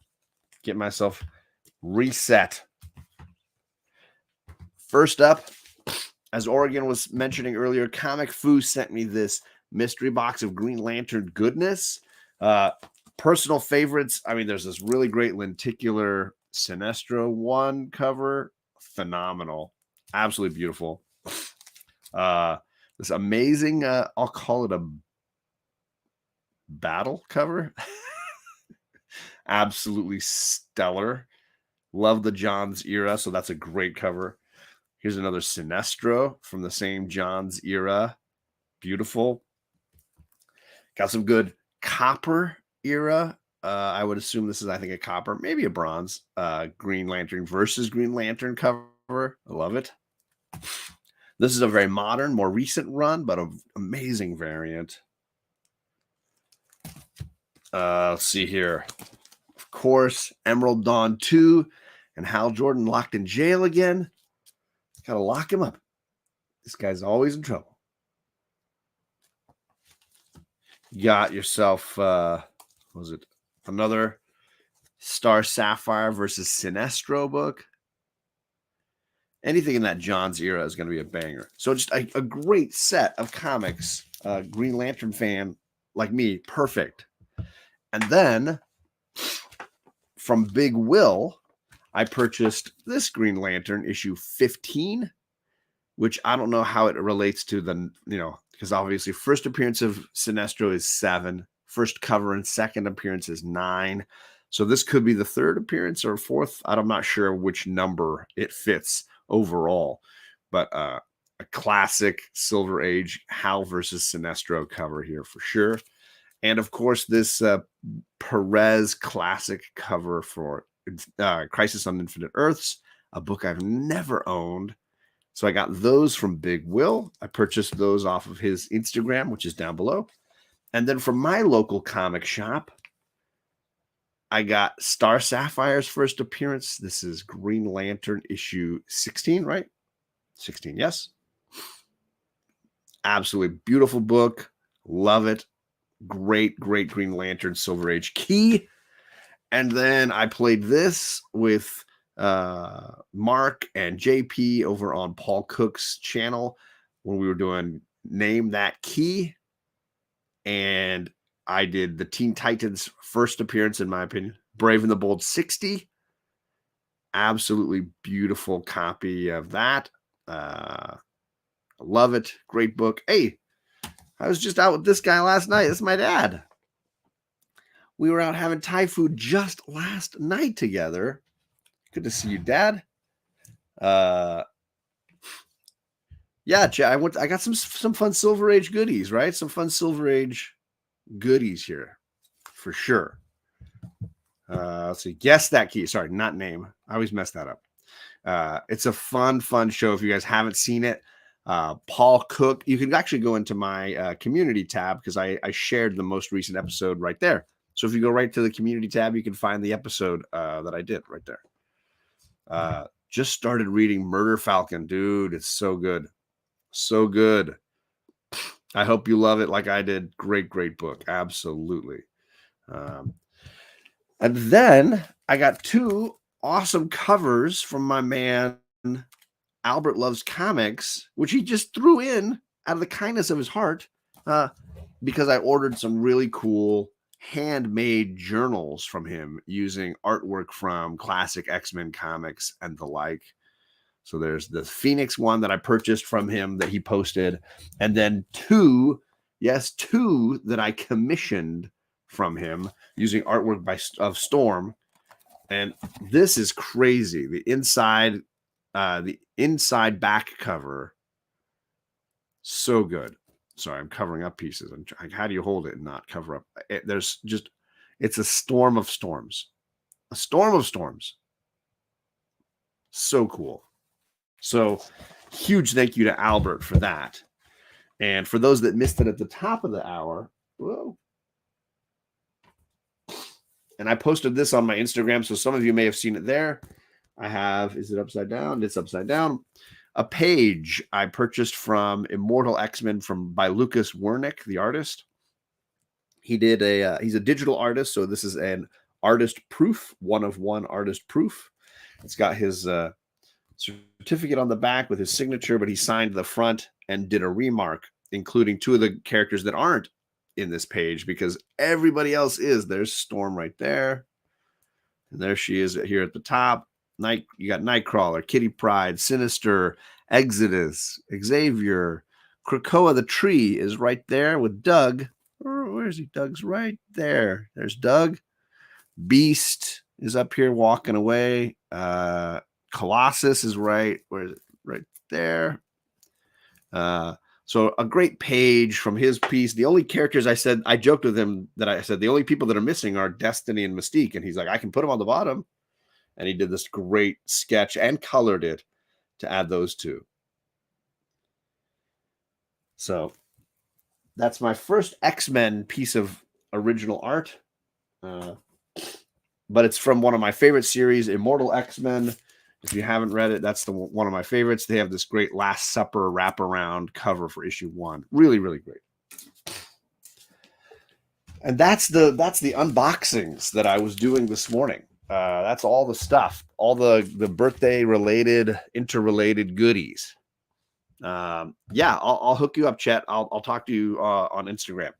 get myself reset. First up, as Oregon was mentioning earlier, Comic Foo sent me this mystery box of Green Lantern goodness. Personal favorites. I mean, there's this really great lenticular Sinestro 1 cover. Phenomenal. Absolutely beautiful. This amazing, I'll call it a battle cover. Absolutely stellar. Love the Johns era, so that's a great cover. Here's another Sinestro from the same Johns era. Beautiful. Got some good copper era. I would assume this is, I think, a copper, maybe a bronze. Green Lantern versus Green Lantern cover. I love it. This is a very modern, more recent run, but an amazing variant. Let's see here. Of course, Emerald Dawn 2 and Hal Jordan locked in jail again. Gotta lock him up. This guy's always in trouble. You got yourself, was it another Star Sapphire versus Sinestro book? Anything in that Johns era is going to be a banger. So just a great set of comics. Green Lantern fan like me, perfect. And then from Big Will, I purchased this Green Lantern issue 15, which I don't know how it relates to the, because obviously first appearance of Sinestro is 7, first cover and second appearance is 9. So this could be the third appearance or fourth. I'm not sure which number it fits overall, but a classic Silver Age Hal versus Sinestro cover here for sure. And of course, this Perez classic cover for Crisis on Infinite Earths, a book I've never owned. So I got those from Big Will. I purchased those off of his Instagram, which is down below. And then from my local comic shop, I got Star Sapphire's first appearance. This is Green Lantern issue 16, right? 16, yes. Absolutely beautiful book. Love it. Great Green Lantern Silver Age key. And then I played this with Mark and JP over on Paul Cook's channel when we were doing Name That Key. And I did the Teen Titans first appearance, in my opinion, Brave and the Bold 60. Absolutely beautiful copy of that. Love it. Great book. Hey, I was just out with this guy last night. This is my dad. We were out having Thai food just last night together. Good to see you, Dad. Yeah, I got some fun Silver Age goodies, right? Some fun Silver Age goodies here for sure. Let's see. Guess that key. Sorry, not name. I always mess that up. It's a fun show. If you guys haven't seen it, Paul Cook, you can actually go into my community tab because I shared the most recent episode right there. So if you go right to the community tab, you can find the episode that I did right there. Just started reading Murder Falcon. Dude, it's so good. So good. I hope you love it like I did. Great book. Absolutely. And then I got two awesome covers from my man Albert Loves Comics, which he just threw in out of the kindness of his heart because I ordered some really cool handmade journals from him using artwork from classic X-Men comics and the like. So there's the Phoenix one that I purchased from him that he posted, and then two that I commissioned from him using artwork of Storm. And this is crazy. The inside back cover, so good. Sorry, I'm covering up pieces. How do you hold it and not cover up? It's a storm of storms. A storm of storms. So cool. So huge thank you to Albert for that. And for those that missed it at the top of the hour, whoa. And I posted this on my Instagram, so some of you may have seen it there. Is it upside down? It's upside down. A page I purchased from Immortal X-Men by Lucas Wernick, the artist. He's a digital artist, so this is an artist proof, 1-of-1 artist proof. It's got his certificate on the back with his signature, but he signed the front and did a remark, including two of the characters that aren't in this page because everybody else is. There's Storm right there. And there she is here at the top. You got Nightcrawler, Kitty Pryde, Sinister, Exodus, Xavier, Krakoa the Tree is right there with Doug. Where is he? Doug's right there. There's Doug. Beast is up here walking away. Colossus is right. Where is it? Right there. So a great page from his piece. The only characters I joked with him that I said the only people that are missing are Destiny and Mystique. And he's like, I can put them on the bottom. And he did this great sketch and colored it to add those two. So that's my first X-Men piece of original art. But it's from one of my favorite series, Immortal X-Men. If you haven't read it, that's one of my favorites. They have this great Last Supper wraparound cover for issue 1. Really, really great. And that's the unboxings that I was doing this morning. That's all the stuff, all the birthday related, interrelated goodies. I'll hook you up, Chet. I'll talk to you on Instagram.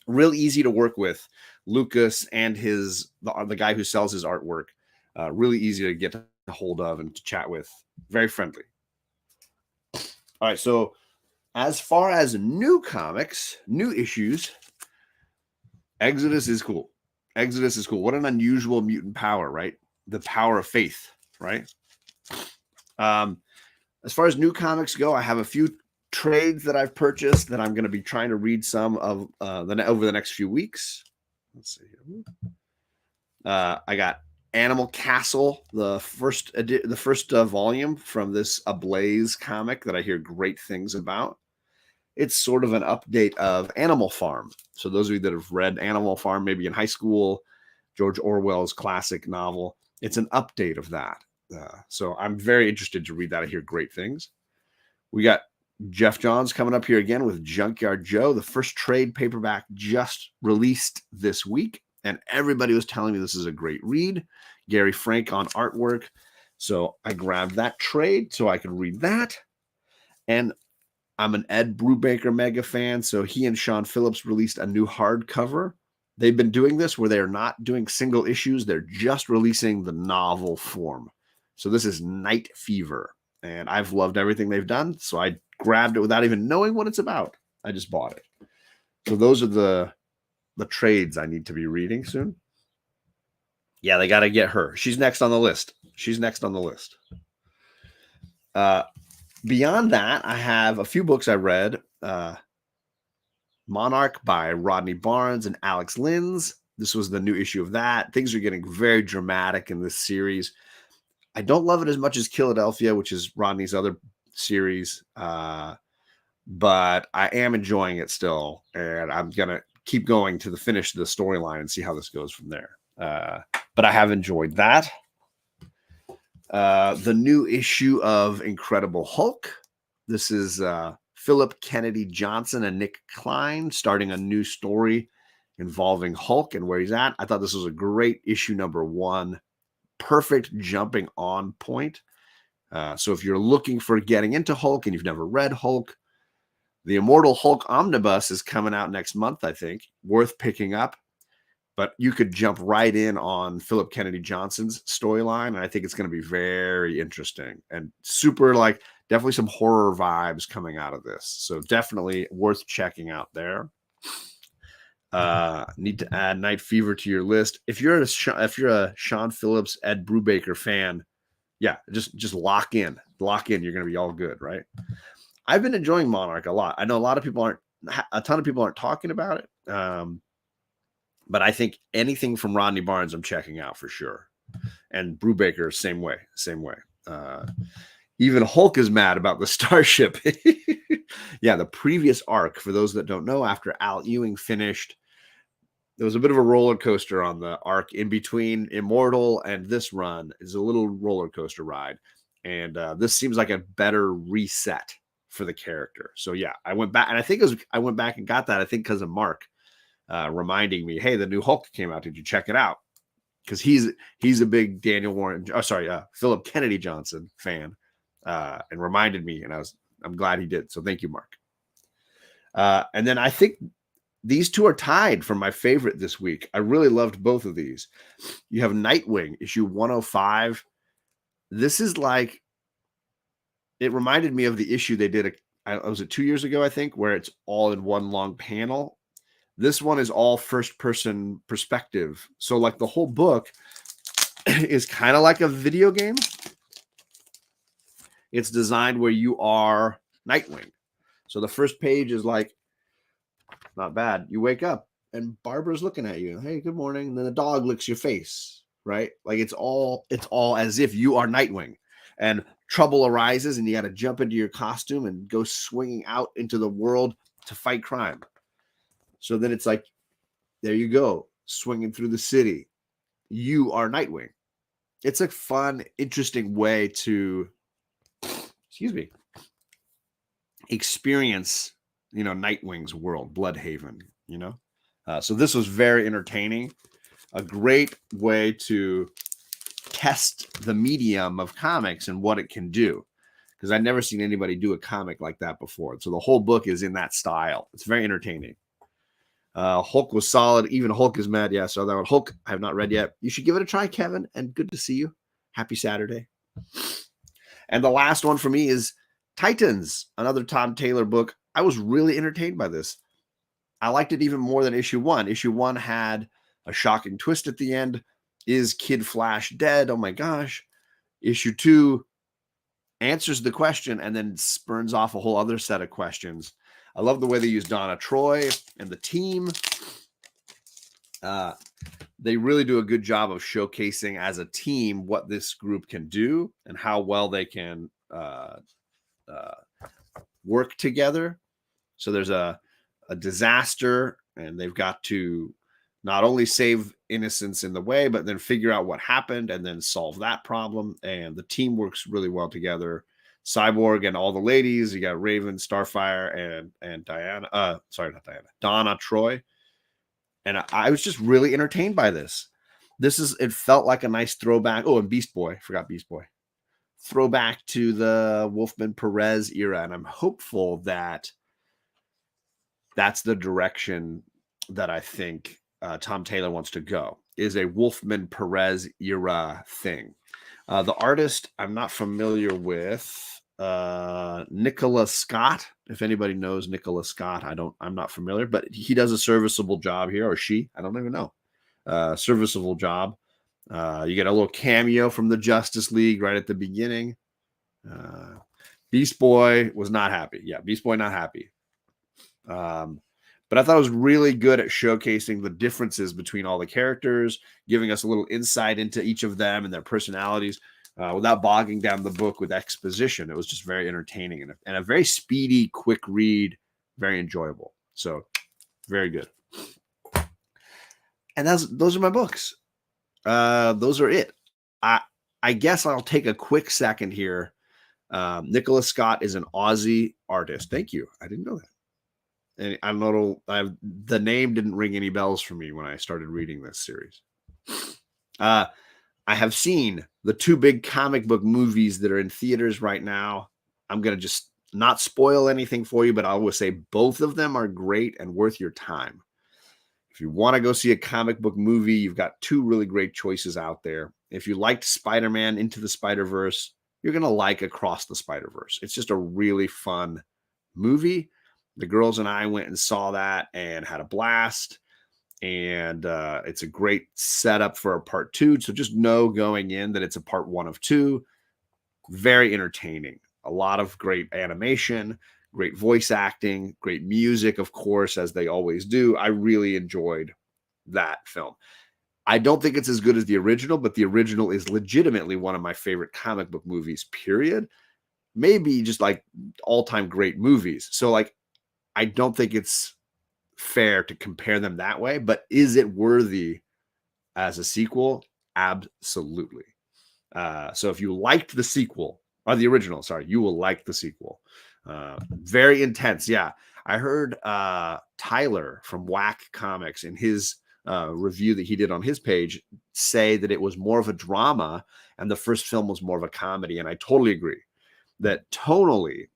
Real easy to work with, Lucas and the guy who sells his artwork. Really easy to get a hold of and to chat with. Very friendly. All right, so as far as new comics, new issues, Exodus is cool. What an unusual mutant power, right? The power of faith, right? As far as new comics go, I have a few trades that I've purchased that I'm going to be trying to read some of over the next few weeks. Let's see here. I got Animal Castle, the first volume from this Ablaze comic that I hear great things about. It's sort of an update of Animal Farm. So those of you that have read Animal Farm, maybe in high school, George Orwell's classic novel, it's an update of that. So I'm very interested to read that. I hear great things. We got Jeff Johns coming up here again with Junkyard Joe. The first trade paperback just released this week, and everybody was telling me this is a great read. Gary Frank on artwork. So I grabbed that trade so I could read that. And I'm an Ed Brubaker mega fan, so he and Sean Phillips released a new hardcover. They've been doing this where they're not doing single issues. They're just releasing the novel form. So this is Night Fever, and I've loved everything they've done, so I grabbed it without even knowing what it's about. I just bought it. So those are the trades I need to be reading soon. Yeah, they got to get her. She's next on the list. Beyond that, I have a few books I read. Monarch by Rodney Barnes and Alex Linz. This was the new issue of that. Things are getting very dramatic in this series. I don't love it as much as Philadelphia, which is Rodney's other series, but I am enjoying it still, and I'm gonna keep going to the finish of the storyline and see how this goes from there. But I have enjoyed that. The new issue of Incredible Hulk. This is Philip Kennedy Johnson and Nick Klein starting a new story involving Hulk and where he's at. I thought this was a great issue number 1. Perfect jumping on point. So if you're looking for getting into Hulk and you've never read Hulk, the Immortal Hulk Omnibus is coming out next month, I think. Worth picking up. But you could jump right in on Philip Kennedy Johnson's storyline, and I think it's going to be very interesting and super, like, definitely some horror vibes coming out of this. So definitely worth checking out there. Need to add Night Fever to your list. If you're a Sean Phillips, Ed Brubaker fan, yeah, just lock in. Lock in. You're going to be all good, right? I've been enjoying Monarch a lot. I know a ton of people aren't talking about it. But I think anything from Rodney Barnes, I'm checking out for sure. And Brubaker, same way. Even Hulk is mad about the Starship. Yeah, the previous arc, for those that don't know, after Al Ewing finished, there was a bit of a roller coaster on the arc in between Immortal and this run. Is a little roller coaster ride. And this seems like a better reset for the character. So yeah, I went back, and I went back and got that, I think, because of Mark. Reminding me, hey, the new Hulk came out. Did you check it out? Because he's a big Philip Kennedy Johnson fan, and reminded me, and I'm glad he did. So thank you, Mark. And then I think these two are tied for my favorite this week. I really loved both of these. You have Nightwing, issue 105. This is like, it reminded me of the issue they did, was it 2 years ago, I think, where it's all in one long panel. This one is all first-person perspective. So, like, the whole book is kind of like a video game. It's designed where you are Nightwing. So the first page is like, not bad. You wake up, and Barbara's looking at you. Hey, good morning. And then the dog licks your face, right? Like, it's all as if you are Nightwing. And trouble arises, and you got to jump into your costume and go swinging out into the world to fight crime. So then it's like, there you go, swinging through the city. You are Nightwing. It's a fun, interesting way to, experience, Nightwing's world, Bloodhaven, So this was very entertaining. A great way to test the medium of comics and what it can do. Because I've never seen anybody do a comic like that before. So the whole book is in that style. It's very entertaining. Hulk was solid. Even Hulk is mad. Yeah, so that one. Hulk, I have not read yet. You should give it a try, Kevin, and good to see you. Happy Saturday. And the last one for me is Titans, another Tom Taylor book. I was really entertained by this. I liked it even more than issue 1. Issue 1 had a shocking twist at the end. Is Kid Flash dead? Oh my gosh. Issue 2 answers the question and then spurns off a whole other set of questions. I love the way they use Donna Troy and the team. They really do a good job of showcasing as a team what this group can do and how well they can work together. So there's a disaster, and they've got to not only save innocents in the way, but then figure out what happened and then solve that problem. And the team works really well together. Cyborg and all the ladies. You got Raven, Starfire, and Diana. Not Diana. Donna Troy. And I was just really entertained by this. It felt like a nice throwback. Oh, and Beast Boy. Forgot Beast Boy. Throwback to the Wolfman Perez era. And I'm hopeful that that's the direction that I think Tom Taylor wants to go, is a Wolfman Perez era thing. The artist I'm not familiar with. Nicola Scott. If anybody knows Nicola Scott, I'm not familiar, but he does a serviceable job here, or she. I don't even know. Serviceable job. You get a little cameo from the Justice League right at the beginning. Beast Boy was not happy. Yeah, Beast Boy not happy. But I thought it was really good at showcasing the differences between all the characters, giving us a little insight into each of them and their personalities without bogging down the book with exposition. It was just very entertaining and a very speedy, quick read, very enjoyable. So very good. And those are my books. Those are it. I guess I'll take a quick second here. Nicholas Scott is an Aussie artist. Thank you. I didn't know that. And I don't know. The name didn't ring any bells for me when I started reading this series. I have seen the two big comic book movies that are in theaters right now. I'm going to just not spoil anything for you, but I will say both of them are great and worth your time. If you want to go see a comic book movie, you've got two really great choices out there. If you liked Spider-Man Into the Spider-Verse, you're going to like Across the Spider-Verse. It's just a really fun movie. The girls and I went and saw that and had a blast. And it's a great setup for a part 2. So just know going in that it's a part 1 of 2. Very entertaining. A lot of great animation, great voice acting, great music, of course, as they always do. I really enjoyed that film. I don't think it's as good as the original, but the original is legitimately one of my favorite comic book movies, period. Maybe just like all-time great movies. So like, I don't think it's fair to compare them that way, but is it worthy as a sequel? Absolutely. So if you liked the sequel or the original, sorry, you will like the sequel. Very intense. Yeah. I heard Tyler from Whack Comics in his review that he did on his page say that it was more of a drama and the first film was more of a comedy. And I totally agree that tonally,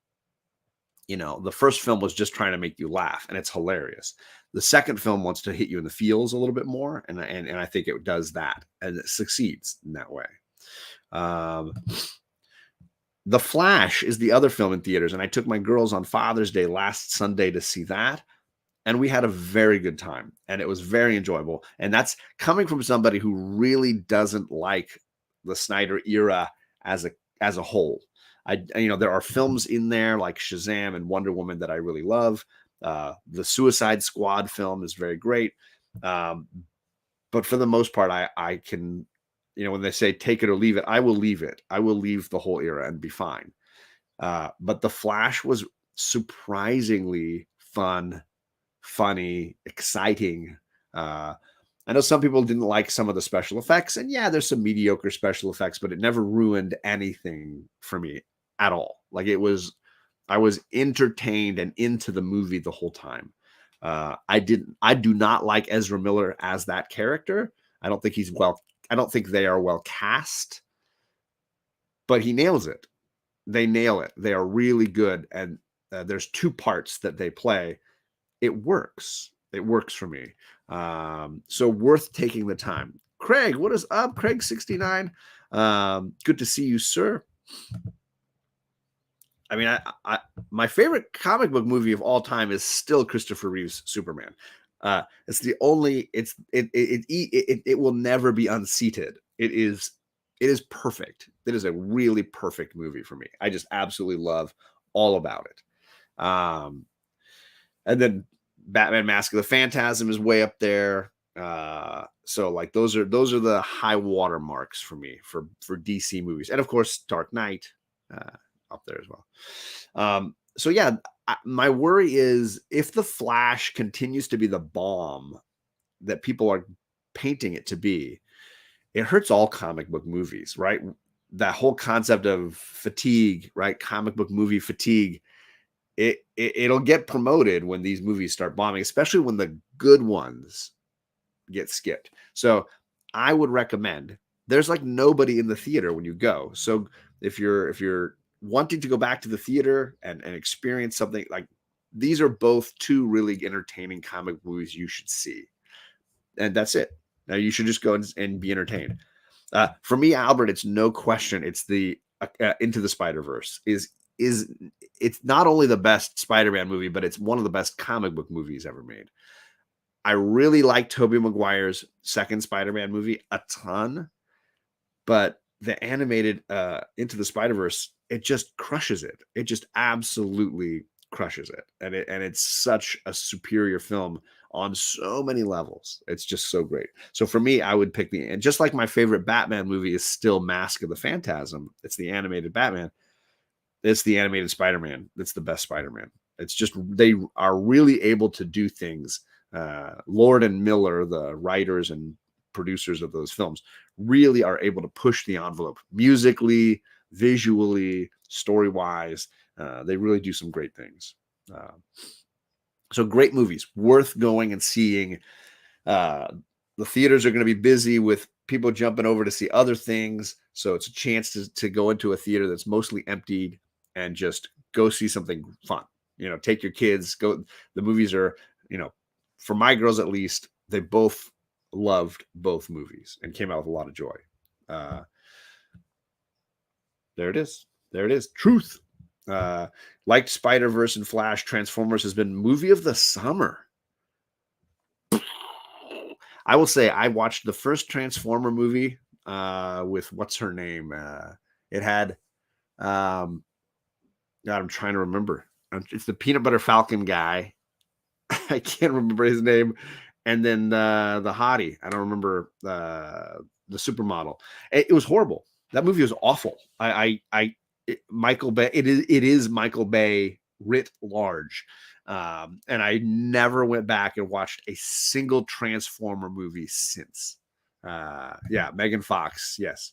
the first film was just trying to make you laugh and it's hilarious. The second film wants to hit you in the feels a little bit more. And I think it does that and it succeeds in that way. The Flash is the other film in theaters. And I took my girls on Father's Day last Sunday to see that. And we had a very good time and it was very enjoyable. And that's coming from somebody who really doesn't like the Snyder era as a whole. There are films in there like Shazam and Wonder Woman that I really love. The Suicide Squad film is very great. But for the most part, I can, when they say take it or leave it, I will leave it. I will leave the whole era and be fine. But The Flash was surprisingly fun, funny, exciting. I know some people didn't like some of the special effects, and yeah, there's some mediocre special effects, but it never ruined anything for me at all. Like I was entertained and into the movie the whole time. I do not like Ezra Miller as that character. I don't think they are well cast, but he nails it. They nail it. They are really good. And there's two parts that they play. It works. It works for me. So worth taking the time. Craig, what is up? Craig 69. Good to see you, sir. I mean, my favorite comic book movie of all time is still Christopher Reeve's Superman. It's the only. It will never be unseated. It is perfect. It is a really perfect movie for me. I just absolutely love all about it. And then Batman Mask of the Phantasm is way up there. So like those are the high water marks for me for DC movies, and of course Dark Knight up there as well. So yeah, my worry is if The Flash continues to be the bomb that people are painting it to be, it hurts all comic book movies, right? That whole concept of fatigue, right? Comic book movie fatigue. It'll get promoted when these movies start bombing, especially when the good ones get skipped. So I would recommend, there's like nobody in the theater when you go. So if you're wanting to go back to the theater and experience something, like these are both two really entertaining comic movies you should see. And that's it. Now you should just go and be entertained. For me, Albert, it's no question. It's the Into the Spider-Verse is it's not only the best Spider-Man movie, but it's one of the best comic book movies ever made. I really like Tobey Maguire's second Spider-Man movie a ton, but the animated Into the Spider-Verse, it just crushes it. It just absolutely crushes it, and it's such a superior film on so many levels. It's just so great. So for me, I would pick and just like my favorite Batman movie is still Mask of the Phantasm. It's the animated Batman. It's the animated Spider-Man. It's the best Spider-Man. It's just they are really able to do things. Lord and Miller, the writers and producers of those films, really are able to push the envelope musically, visually, story-wise. They really do some great things. So great movies, worth going and seeing. The theaters are going to be busy with people jumping over to see other things. So it's a chance to go into a theater that's mostly emptied and just go see something fun. Take your kids, go. The movies are, for my girls at least, they both loved both movies and came out with a lot of joy. There it is. There it is. Truth. Liked Spider-Verse and Flash. Transformers has been movie of the summer. I will say I watched the first Transformer movie with what's her name? It had God, I'm trying to remember. It's the Peanut Butter Falcon guy. I can't remember his name. And then the hottie. I don't remember the supermodel. It was horrible. That movie was awful. Michael Bay. It is Michael Bay writ large. And I never went back and watched a single Transformer movie since. Megan Fox. Yes.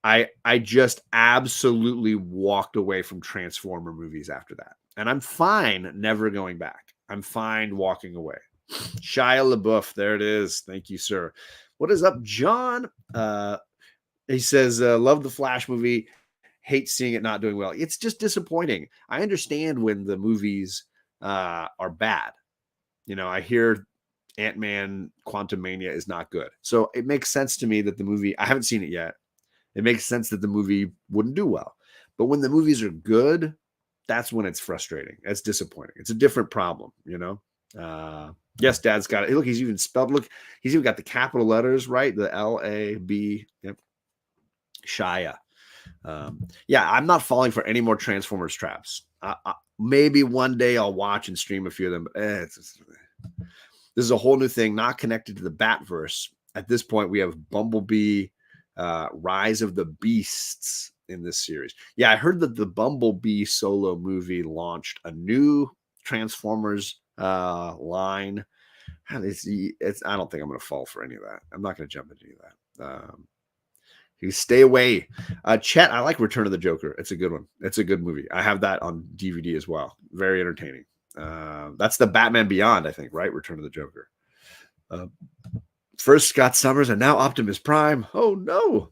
I just absolutely walked away from Transformer movies after that. And I'm fine never going back. I'm fine walking away. Shia LaBeouf. There it is. Thank you, sir. What is up, John? He says, love the Flash movie. Hate seeing it not doing well. It's just disappointing. I understand when the movies are bad. I hear Ant-Man Quantumania is not good. So it makes sense to me that the movie, I haven't seen it yet. It makes sense that the movie wouldn't do well. But when the movies are good, that's when it's frustrating. It's disappointing. It's a different problem, Yes, Dad's got it. Look, he's even spelled, he's even got the capital letters, right? The L-A-B. Yep. Shia. I'm not falling for any more Transformers traps. Maybe one day I'll watch and stream a few of them. But this is a whole new thing, not connected to the Batverse. At this point, we have Bumblebee, Rise of the Beasts in this series. Yeah, I heard that the Bumblebee solo movie launched a new Transformers line. I don't think I'm going to fall for any of that. I'm not going to jump into any of that. You stay away. Chet, I like Return of the Joker. It's a good one. It's a good movie. I have that on DVD as well. Very entertaining. That's the Batman Beyond, I think, right? Return of the Joker. First Scott Summers and now Optimus Prime. Oh no.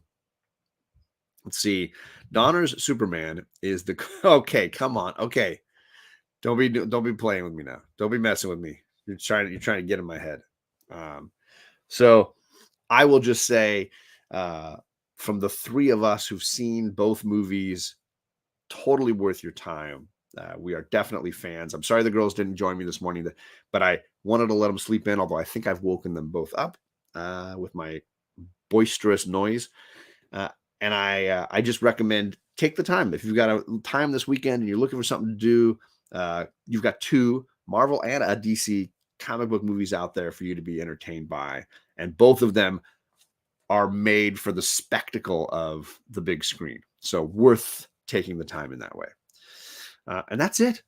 Let's see. Donner's Superman is the okay. Come on. Okay. Don't be playing with me now. Don't be messing with me. You're trying to get in my head. So I will just say, from the three of us who've seen both movies, totally worth your time. We are definitely fans. I'm sorry the girls didn't join me this morning, but I wanted to let them sleep in, although I think I've woken them both up with my boisterous noise. And I just recommend take the time. If you've got a time this weekend and you're looking for something to do, you've got two Marvel and a DC comic book movies out there for you to be entertained by. And both of them are made for the spectacle of the big screen. So worth taking the time in that way. And that's it.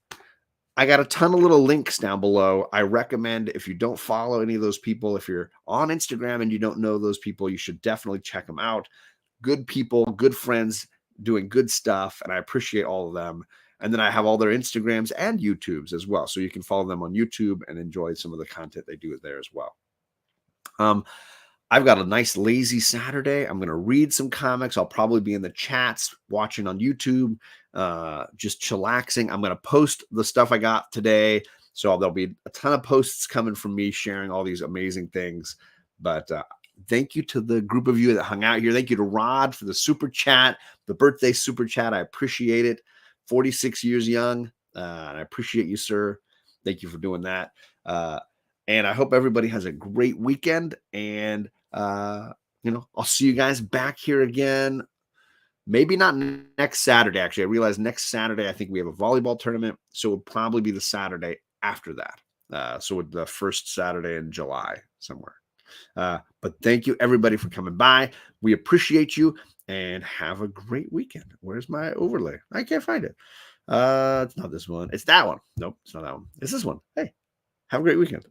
I got a ton of little links down below. I recommend, if you don't follow any of those people, if you're on Instagram and you don't know those people, you should definitely check them out. Good people, good friends doing good stuff. And I appreciate all of them. And then I have all their Instagrams and YouTubes as well. So you can follow them on YouTube and enjoy some of the content they do there as well. I've got a nice lazy Saturday. I'm going to read some comics. I'll probably be in the chats watching on YouTube, just chillaxing. I'm going to post the stuff I got today. So there'll be a ton of posts coming from me sharing all these amazing things. But thank you to the group of you that hung out here. Thank you to Rod for the super chat, the birthday super chat. I appreciate it. 46 years young. And I appreciate you, sir. Thank you for doing that. And I hope everybody has a great weekend. And, I'll see you guys back here again Maybe not next Saturday. Actually, I realize next Saturday I think we have a volleyball tournament, so it would probably be the Saturday after that. So the first Saturday in July somewhere. But thank you everybody for coming by. We appreciate you and have a great weekend. Where's my overlay? I can't find it. It's not this one. It's that one. Nope, it's not that one. It's this one. Hey, have a great weekend.